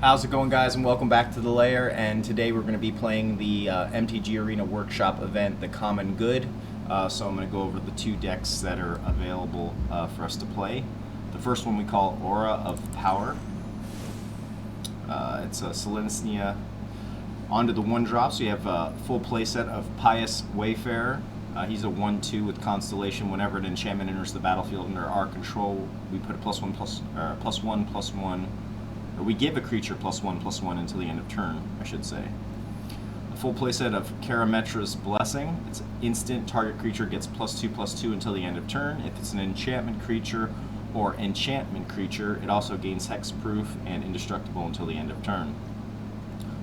How's it going, guys, and welcome back to the LAIR. And today we're going to be playing the MTG ARENA workshop event, The Common Good. So I'm going to go over the two decks that are available for us to play. The first one we call Aura of Power. It's a Selesnya onto the 1-drop, so you have a full playset of Pious Wayfarer. He's a 1/2 with Constellation. Whenever an enchantment enters the battlefield under our control, we put a +1/+1, or we give a creature +1/+1 until the end of turn, I should say. A full playset of Karametra's Blessing. It's instant. Target creature gets +2/+2 until the end of turn. If it's an enchantment creature or enchantment creature, it also gains hexproof and indestructible until the end of turn.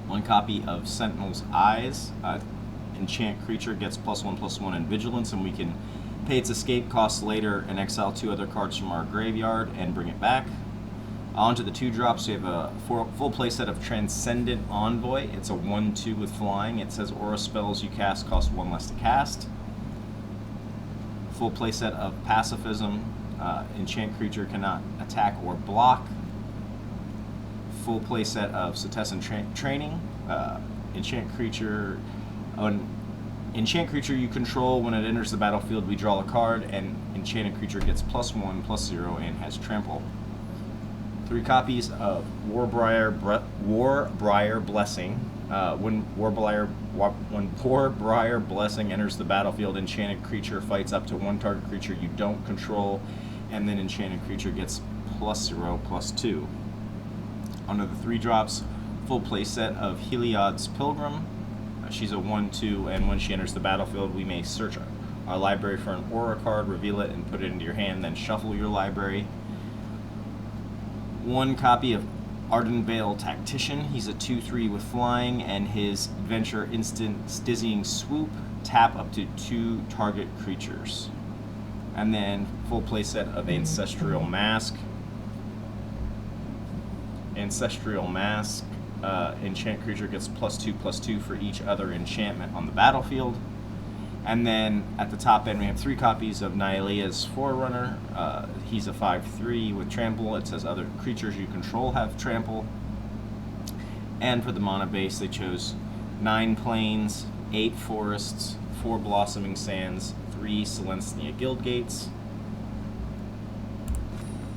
One copy of Sentinel's Eyes. Enchant creature gets +1/+1 in vigilance, and we can pay its escape cost later and exile 2 other cards from our graveyard and bring it back. Onto the 2-drops, we have a full playset of Transcendent Envoy. It's a 1/2 with flying. It says aura spells you cast cost 1 less to cast. Full playset of Pacifism. Enchant creature cannot attack or block. Full playset of Cetessan Training. Enchant creature you control, when it enters the battlefield, we draw a card, and enchanted creature gets +1/+0 and has trample. 3 copies of Warbriar Blessing. When Warbriar Blessing enters the battlefield, enchanted creature fights up to 1 target creature you don't control, and then enchanted creature gets +0/+2. Onto the 3-drops, full playset of Heliod's Pilgrim. She's a 1/2, and when she enters the battlefield, we may search our library for an aura card, reveal it, and put it into your hand, then shuffle your library. 1 copy of Ardenvale Tactician. He's a 2/3 with flying, and his adventure instant Dizzying Swoop. Tap up to 2 target creatures. And then full playset of Ancestral Mask. Enchant creature gets +2/+2 for each other enchantment on the battlefield. And then at the top end, we have 3 copies of Nylea's Forerunner. He's a 5/3 with trample. It says other creatures you control have trample. And for the mana base, they chose 9 plains, 8 forests, 4 blossoming sands, 3 Selesnya Guild Gates.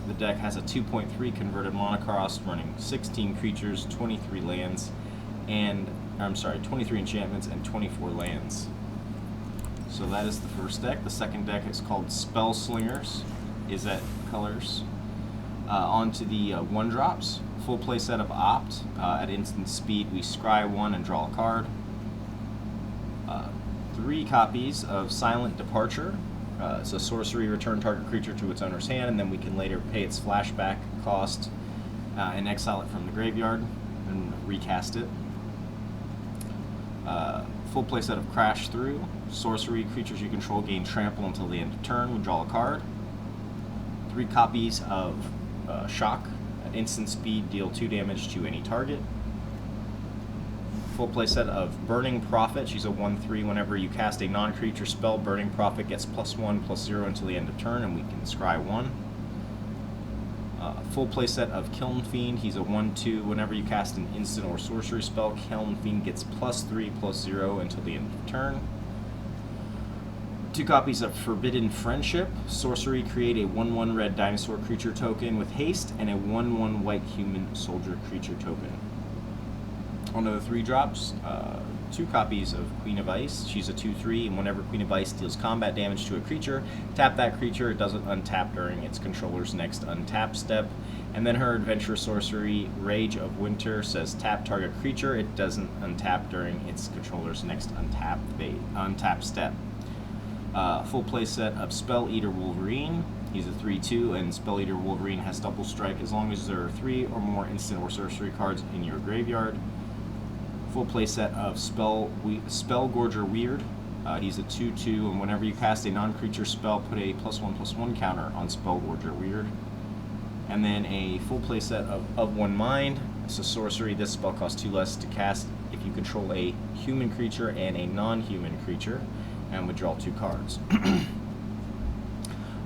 The deck has a 2.3 converted mana cost, running 16 creatures, 23 lands, and 23 enchantments and 24 lands. So that is the first deck. The second deck is called Spell Slingers. Is that colors? Onto the 1-drops. Full playset of Opt. At instant speed, we scry 1 and draw a card. 3 copies of Silent Departure. It's a sorcery, return target creature to its owner's hand, and then we can later pay its flashback cost and exile it from the graveyard and recast it. Full playset of Crash Through. Sorcery, creatures you control gain trample until the end of turn. We draw a card. 3 copies of Shock. At instant speed, deal 2 damage to any target. Full playset of Burning Prophet. She's a 1/3. Whenever you cast a non-creature spell, Burning Prophet gets +1/+0 until the end of turn, and we can scry 1. Full playset of Kiln Fiend. He's a 1/2. Whenever you cast an instant or sorcery spell, Kiln Fiend gets +3/+0 until the end of turn. 2 copies of Forbidden Friendship. Sorcery, create a 1/1 red dinosaur creature token with haste and a 1/1 white human soldier creature token. Onto the 3-drops, 2 copies of Queen of Ice. She's a 2/3, and whenever Queen of Ice deals combat damage to a creature, tap that creature. It doesn't untap during its controller's next untap step. And then her adventure sorcery, Rage of Winter, says tap target creature. It doesn't untap during its controller's next untap step. Full playset of Spell Eater Wolverine. He's a 3/2, and Spell Eater Wolverine has double strike as long as there are 3 or more instant or sorcery cards in your graveyard. Full playset of Spellgorger Weird. He's a 2/2, and whenever you cast a non-creature spell, put a +1/+1 counter on Spellgorger Weird. And then a full playset of One Mind. It's a sorcery. This spell costs 2 less to cast if you control a human creature and a non-human creature, and we draw 2 cards.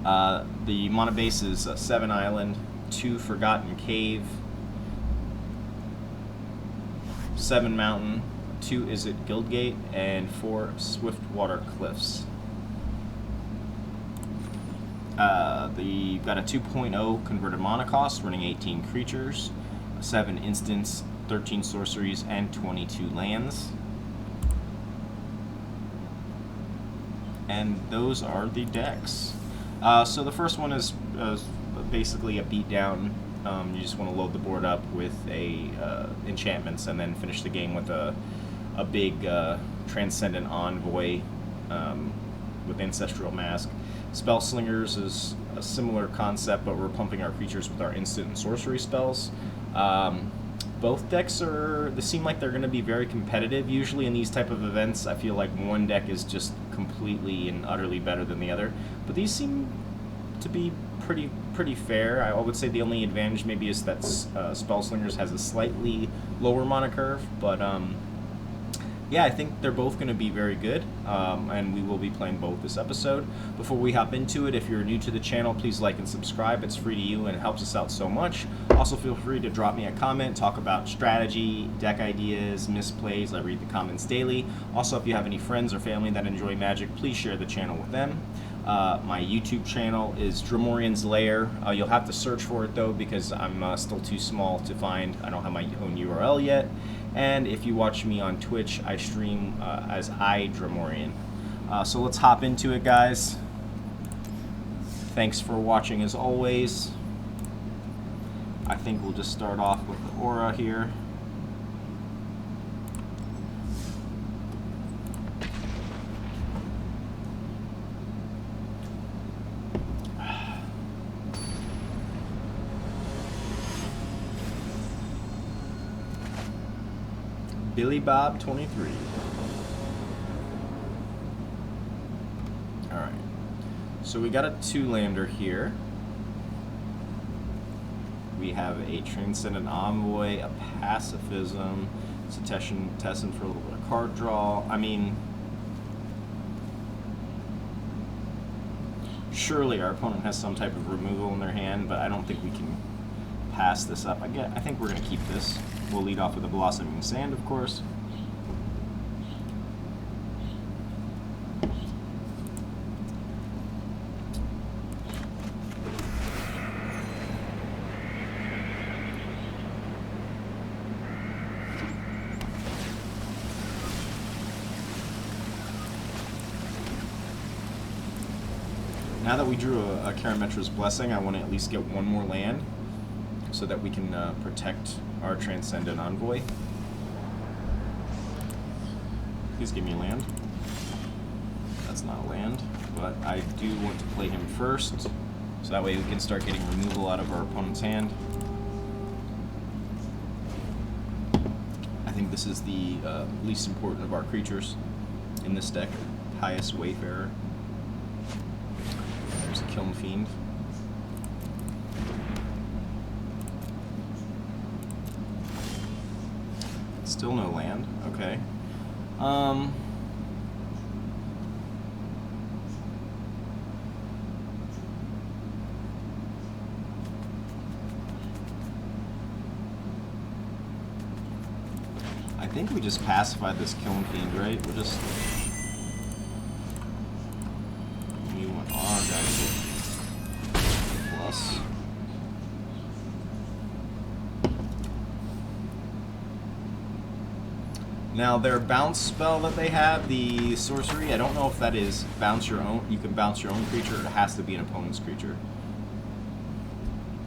The mana base is 7 Island, 2 Forgotten Cave, 7 Mountain, 2 Is It Guildgate, and 4 Swiftwater Cliffs. You've got a 2.0 converted mana cost, running 18 creatures, 7 instants, 13 sorceries, and 22 lands. And those are the decks. So the first one is basically a beatdown. You just want to load the board up with enchantments and then finish the game with a big Transcendent Envoy with Ancestral Mask. Spell Slingers is a similar concept, but we're pumping our creatures with our instant and sorcery spells. Both decks they seem like they're going to be very competitive. Usually in these type of events, I feel like one deck is just completely and utterly better than the other. But these seem to be pretty fair. I would say the only advantage maybe is that Spell Slingers has a slightly lower mana curve, but yeah, I think they're both going to be very good, and we will be playing both this episode. Before we hop into it, if you're new to the channel, please like and subscribe. It's free to you and it helps us out so much. Also, feel free to drop me a comment, talk about strategy, deck ideas, misplays. I read the comments daily. Also, if you have any friends or family that enjoy Magic, please share the channel with them. My YouTube channel is DREMORIAN'S LAIR. You'll have to search for it though, because I'm still too small to find. I don't have my own URL yet. And if you watch me on Twitch, I stream as DREMORIAN. So let's hop into it, guys. Thanks for watching as always. I think we'll just start off with the aura here. Billy Bob 23. Alright. So we got a 2-lander here. We have a Transcendent Envoy, a Pacifism, Tessin for a little bit of card draw. I mean, surely our opponent has some type of removal in their hand, but I don't think we can pass this up. I think we're going to keep this. We'll lead off with a Blossoming Sand, of course. Now that we drew a Karametra's Blessing, I want to at least get one more land so that we can protect our Transcendent Envoy. Please give me a land. That's not a land, but I do want to play him first, so that way we can start getting removal out of our opponent's hand. I think this is the least important of our creatures in this deck. Pious Wayfarer. There's a Kiln Fiend. Still no land. Okay. I think we just pacified this Kiln Fiend, right? We're just... We want our guys to plus. Now their bounce spell that they have, the sorcery, I don't know if that is bounce your own. You can bounce your own creature, or it has to be an opponent's creature.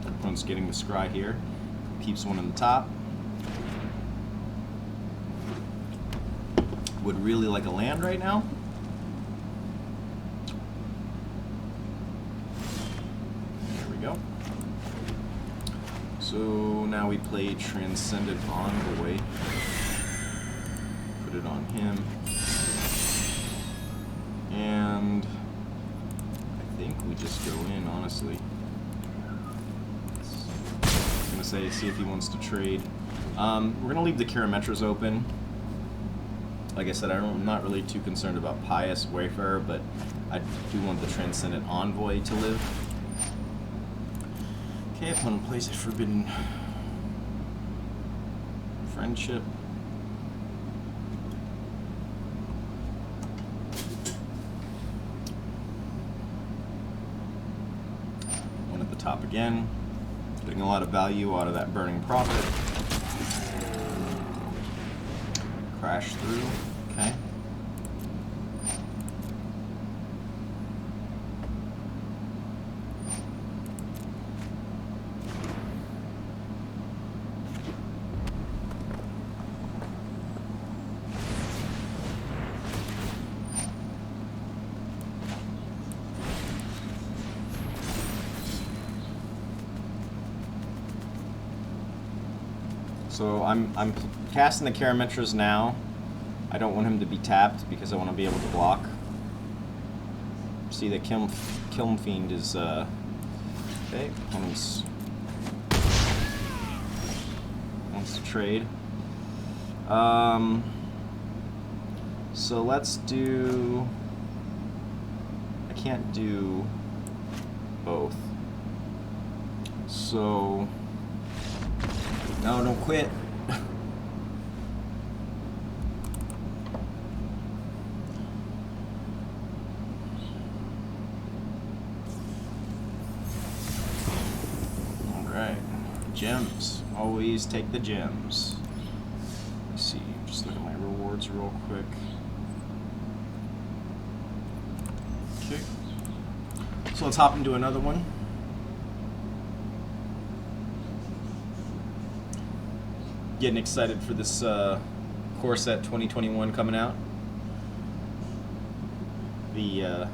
Our opponent's getting the scry here. Keeps one in the top. Would really like a land right now. There we go. So now we play Transcendent Envoy. Put it on him. And I think we just go in, honestly. I was gonna say, see if he wants to trade. We're gonna leave the Karametras open. Like I said, I'm not really too concerned about Pious Wayfarer, but I do want the Transcendent Envoy to live. Okay, opponent plays a Forbidden Friendship. again. Getting a lot of value out of that Burning Prophet. Crash through. Okay. So I'm casting the Karametras now. I don't want him to be tapped because I want to be able to block. See that Kiln Fiend is okay. Wants to trade. So let's do. I can't do both. So. No, don't quit. Alright. Gems. Always take the gems. Let's see. Just look at my rewards real quick. Okay. So let's hop into another one. Getting excited for this Core Set 2021 coming out. The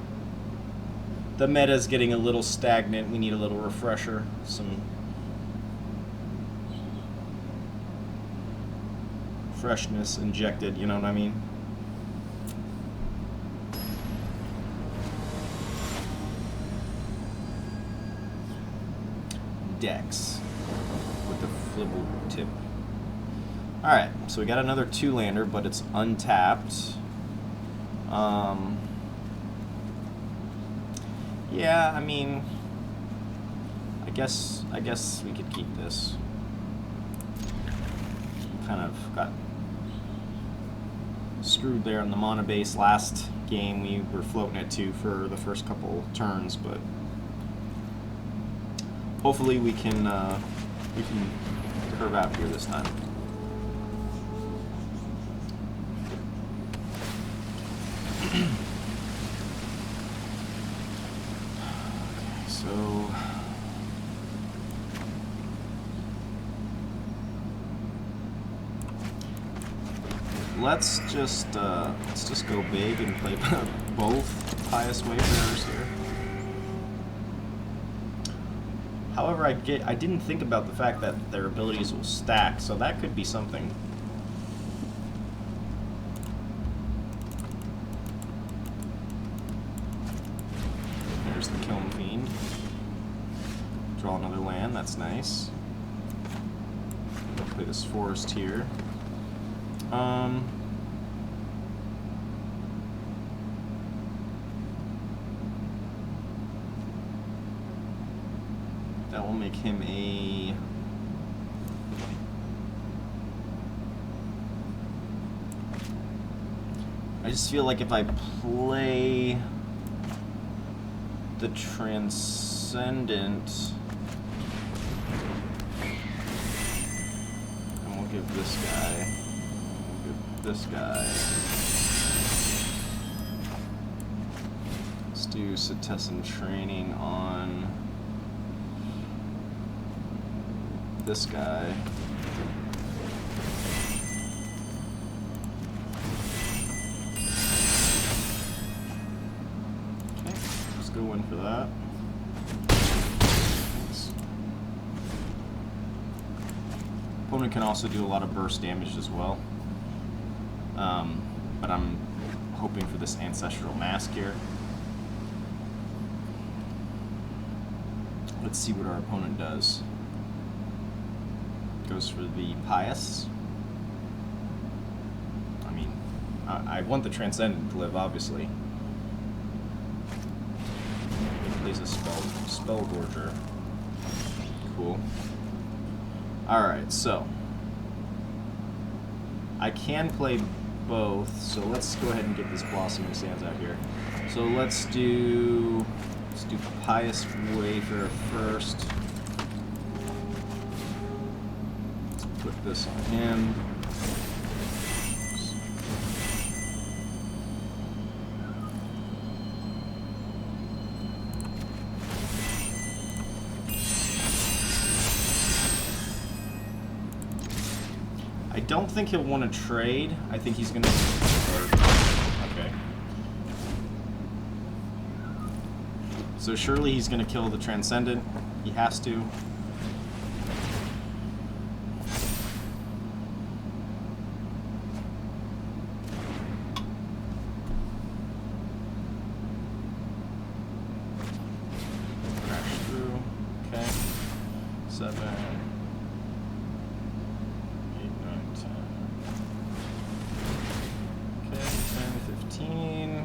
meta's getting a little stagnant. We need a little refresher. Some freshness injected, you know what I mean? Dex with the flibble tip. Alright, so we got another 2-lander, but it's untapped. Yeah, I mean, I guess we could keep this. Kind of got screwed there on the mana base last game. We were floating at 2 for the first couple turns, but hopefully we can curve out here this time. Okay, so let's just go big and play both Pious Wayfarers here. However, I didn't think about the fact that their abilities will stack, so that could be something. There's the Kiln Fiend. Draw another land, that's nice. Play this forest here. That will make him a... I just feel like if I play the Transcendent, and we'll give this guy, this guy. Let's do Cetizen Training on this guy. Okay, let's go in for that. Thanks. Opponent can also do a lot of burst damage as well. But I'm hoping for this Ancestral Mask here. Let's see what our opponent does. Goes for the Pious. I mean, I want the Transcendent to live, obviously. He plays a Spell Gorger. Cool. Alright, so I can play both, so let's go ahead and get this Blossoming Sands out here. So let's do Pious Wayfarer first. put this on him. I don't think he'll want to trade. I think he's gonna. Okay. So surely he's gonna kill the Transcendent. He has to. Crash through. Okay. 7, 8, 9, 10. Okay, 10, 15.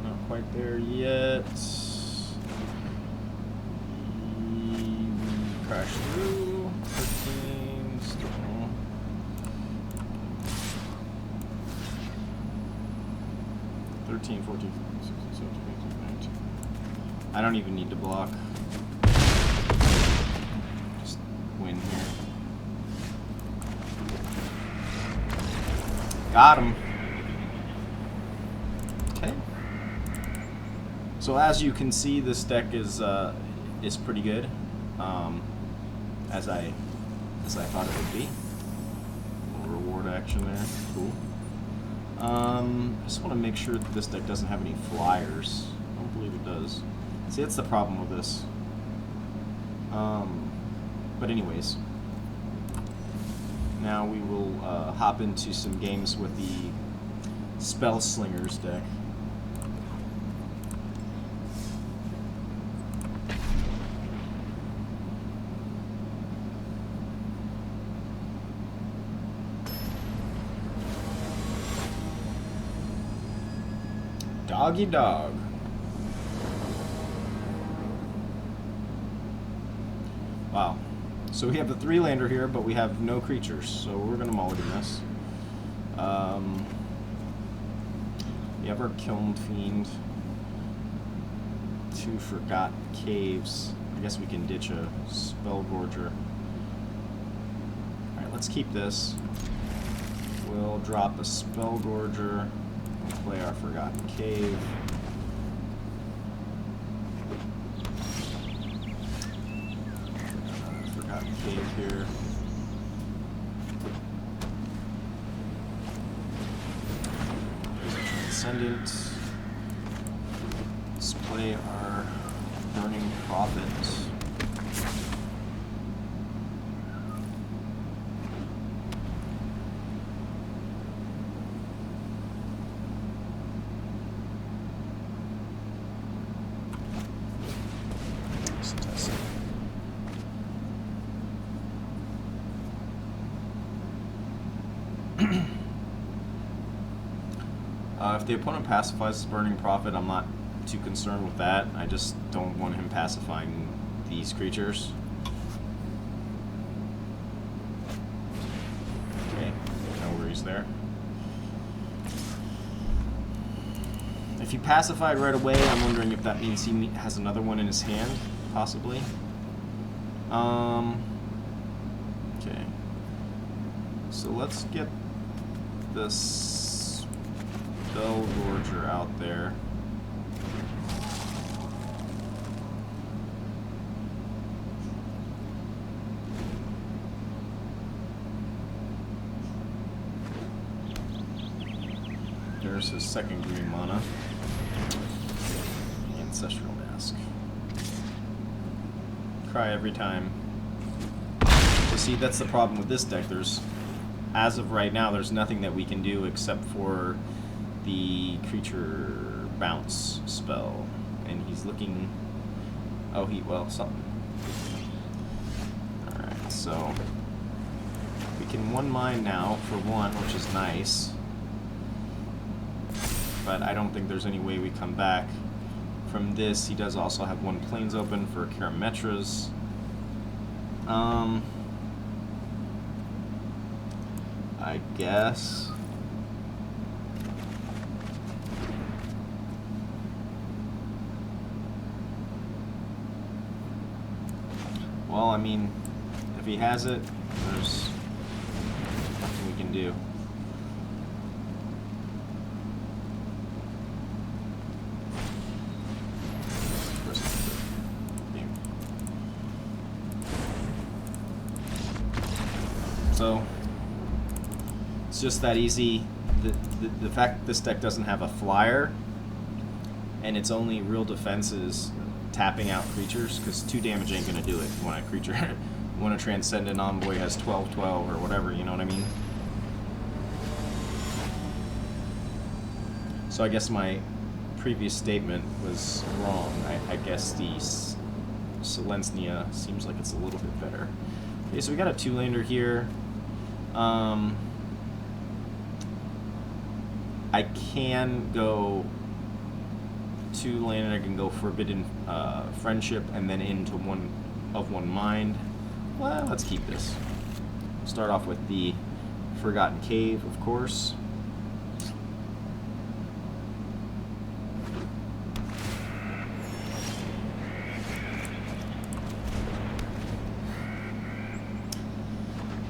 Not quite there yet. Crash through. 13. Still. 13, 14, 15, 16, 17, 18, 19. I don't even need to block. Just win here. Got him. Okay. So as you can see, this deck is pretty good. As I thought it would be. A little reward action there. Cool. I just want to make sure that this deck doesn't have any flyers. I don't believe it does. See, that's the problem with this. But anyways, now we will hop into some games with the Spell Slingers deck. Doggy dog. Wow. So we have the 3-lander here, but we have no creatures, so we're gonna mulligan this. The Ever Kiln Fiend. 2 Forgotten Caves. I guess we can ditch a Spell Gorger. Alright, let's keep this. We'll drop a Spell Gorger. We'll play our Forgotten Cave. Forgotten Cave here. There's a Transcendent. Let's play our Burning Prophet. If the opponent pacifies the Burning Prophet, I'm not too concerned with that. I just don't want him pacifying these creatures. Okay, no worries there. If he pacified right away, I'm wondering if that means he has another one in his hand, possibly. Okay. So let's get this Spell Gorger out there. There's his second green mana. Ancestral Mask. Cry every time. You see, that's the problem with this deck. As of right now, there's nothing that we can do except for the creature bounce spell. And he's looking... Oh, something. Alright, so... we can 1-mine now for 1, which is nice. But I don't think there's any way we come back from this. He does also have 1 Plains open for Karametras. I guess. Well, I mean, if he has it, there's nothing we can do. So it's just that easy. The fact that this deck doesn't have a flyer and its only real defense is tapping out creatures, because 2 damage ain't gonna do it when a creature, when a Transcendent Envoy has 12/12 or whatever, you know what I mean? So I guess my previous statement was wrong. I guess the Selesnya seems like it's a little bit better. Okay, so we got a 2-lander here. I can go 2-lander. I can go Forbidden Friendship and then into One of One Mind. Well, let's keep this. Start off with the Forgotten Cave, of course.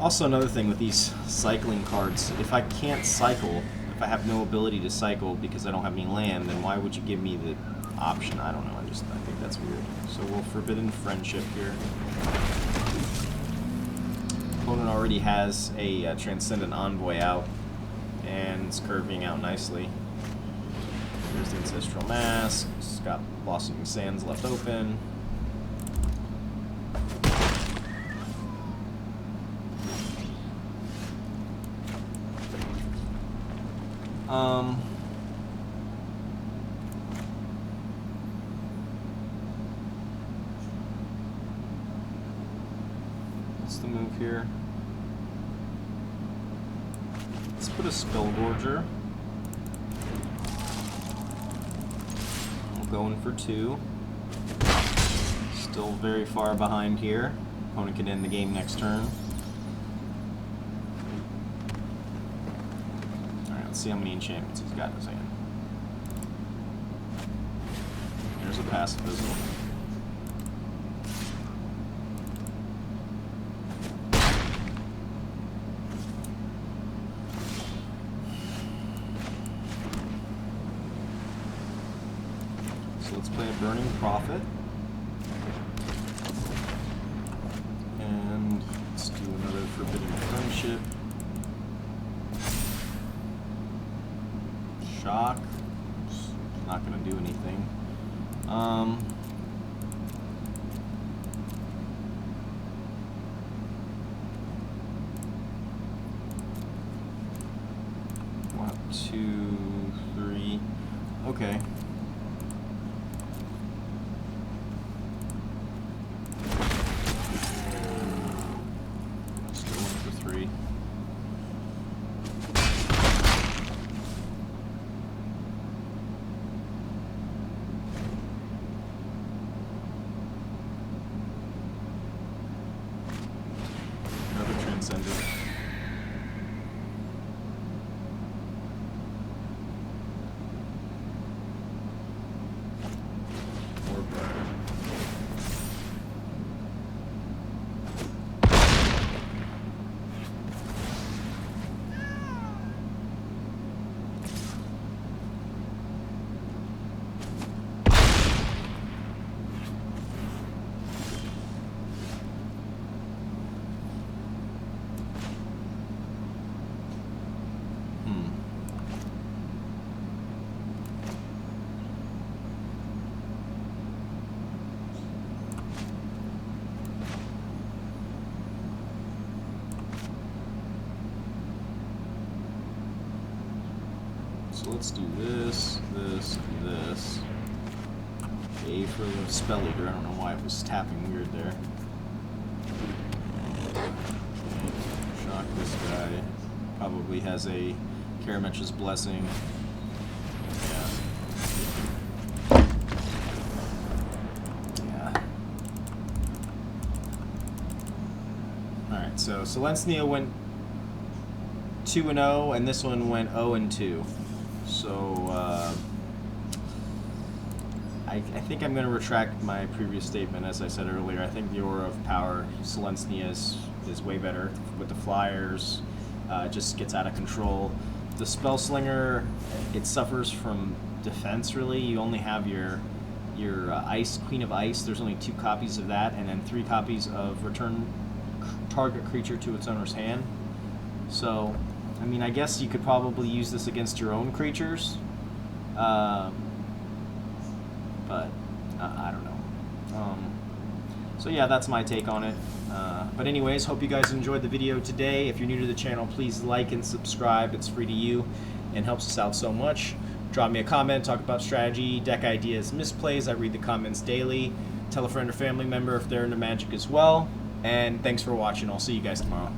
Also, another thing with these cycling cards, if I can't cycle, if I have no ability to cycle because I don't have any land, then why would you give me the option? I don't know. I think that's weird. So we'll Forbidden Friendship here. Opponent already has a Transcendent Envoy out, and it's curving out nicely. There's the Ancestral Mask. It's got Blossoming Sands left open. What's the move here? Let's put a Spellgorger. We'll go in for 2. Still very far behind here. Opponent can end the game next turn. Let's see how many enchantments he's got in his hand. There's a Pacifism. So let's play a Burning Prophet. And let's do another Forbidden Friendship. Shock. It's not going to do anything. One, 2, 3. Okay. Still 1 for 3. Transcendent. More burn. So let's do this, this, and this. A for the Spell Eater. I don't know why it was tapping weird there. Shock this guy. Probably has a Karametra's Blessing. Yeah. Alright, so Selesnya went 2-0, and this one went 0-2. So, I I think I'm going to retract my previous statement. As I said earlier, I think the Aura of Power Selesnya is way better with the flyers. It just gets out of control. The Spellslinger, it suffers from defense, really. You only have your Ice, Queen of Ice. There's only 2 copies of that, and then 3 copies of return target creature to its owner's hand. So, I mean, I guess you could probably use this against your own creatures. But I don't know. So yeah, that's my take on it. But anyways, hope you guys enjoyed the video today. If you're new to the channel, please like and subscribe. It's free to you and helps us out so much. Drop me a comment, talk about strategy, deck ideas, misplays. I read the comments daily. Tell a friend or family member if they're into Magic as well. And thanks for watching. I'll see you guys tomorrow.